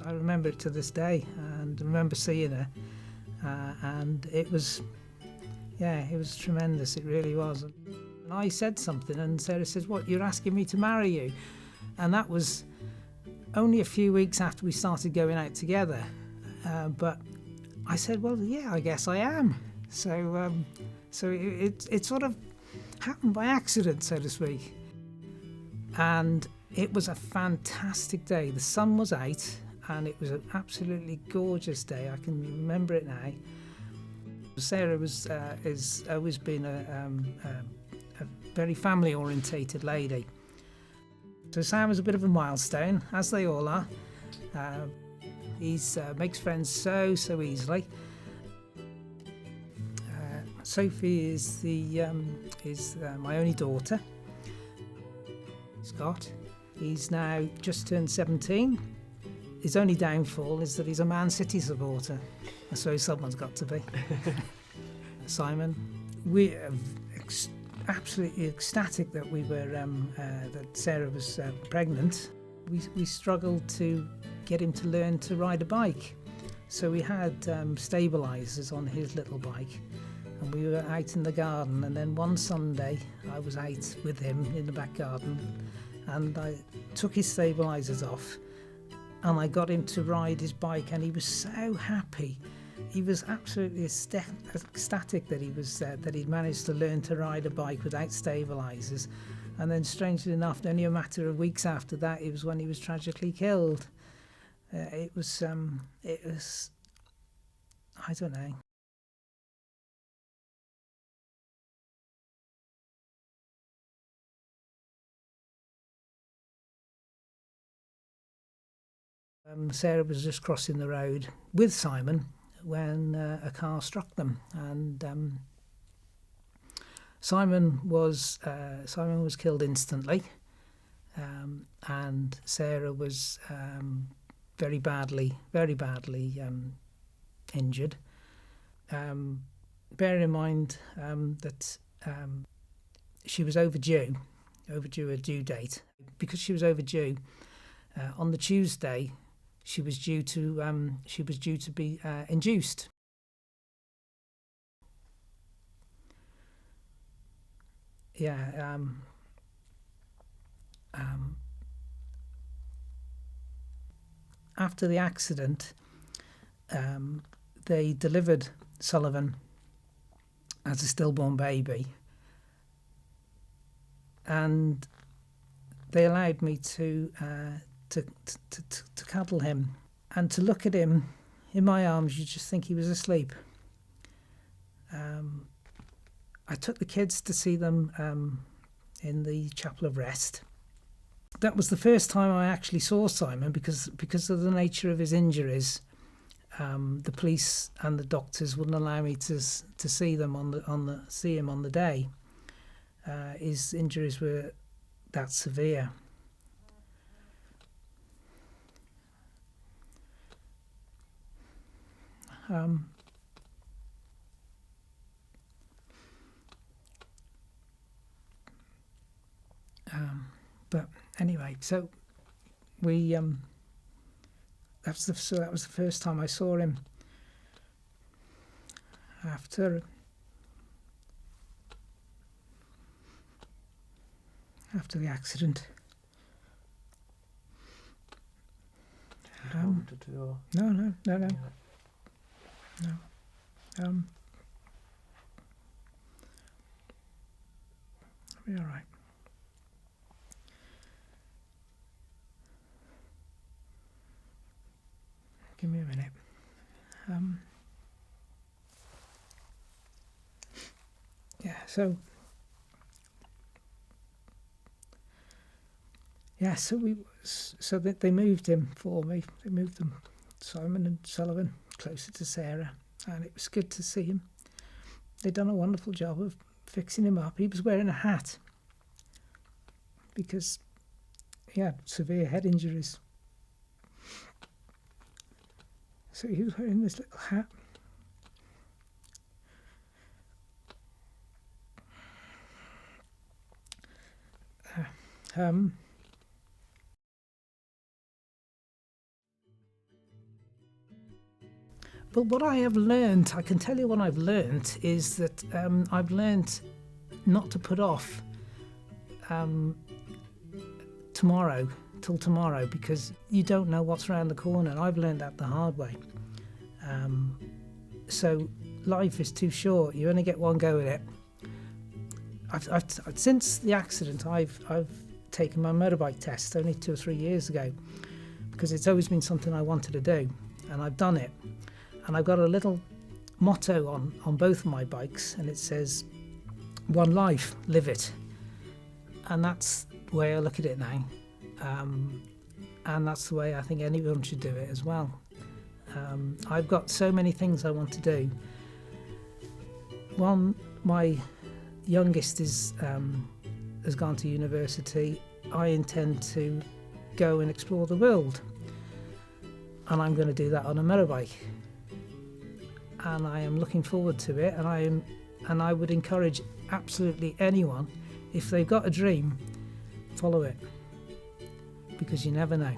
I remember it to this day, and remember seeing her, and it was tremendous. It really was. And I said something, and Sarah says, "What? You're asking me to marry you?" And that was only a few weeks after we started going out together. But I said, "Well, yeah, I guess I am." So it sort of happened by accident, so to speak. And it was a fantastic day. The sun was out, and it was an absolutely gorgeous day. I can remember it now. Sarah has always been a very family orientated lady. So Sam was a bit of a milestone, as they all are. He makes friends so easily. Sophie is my only daughter. Scott, he's now just turned 17. His only downfall is that he's a Man City supporter. I suppose someone's got to be. Simon, we are absolutely ecstatic that that Sarah was pregnant. We struggled to get him to learn to ride a bike, so we had stabilisers on his little bike, and we were out in the garden. And then one Sunday, I was out with him in the back garden, and I took his stabilisers off, and I got him to ride his bike, and he was so happy. He was absolutely ecstatic that he'd managed to learn to ride a bike without stabilisers. And then, strangely enough, only a matter of weeks after that, it was when he was tragically killed. It was, I don't know. Sarah was just crossing the road with Simon when a car struck them, and Simon was killed instantly, and Sarah was very badly injured. Bear in mind that she was overdue a due date. Because she was overdue, on the Tuesday she was due to be induced. After the accident, they delivered Sullivan as a stillborn baby, and they allowed me to cuddle him and to look at him in my arms. You just think he was asleep. I took the kids to see them in the Chapel of Rest. That was the first time I actually saw Simon, because of the nature of his injuries. The police and the doctors wouldn't allow me to see them see him on the day. His injuries were that severe. But anyway, so we that was the first time I saw him after the accident. No. I'll be all right. Give me a minute. So they moved him for me. They moved them, Simon and Sullivan, closer to Sarah, and it was good to see him. They'd done a wonderful job of fixing him up. He was wearing a hat because he had severe head injuries. So he was wearing this little hat. But what I have learned, I can tell you what I've learned, is that I've learned not to put off tomorrow till tomorrow, because you don't know what's around the corner. And I've learned that the hard way. So life is too short. You only get one go at it. I've since the accident, I've taken my motorbike test only 2 or 3 years ago, because it's always been something I wanted to do, and I've done it. And I've got a little motto on both of my bikes, and it says, "One life, live it." And that's the way I look at it now. And that's the way I think anyone should do it as well. I've got so many things I want to do. One, my youngest has gone to university. I intend to go and explore the world, and I'm going to do that on a motorbike. And I am looking forward to it. And I would encourage absolutely anyone, if they've got a dream, follow it, because you never know.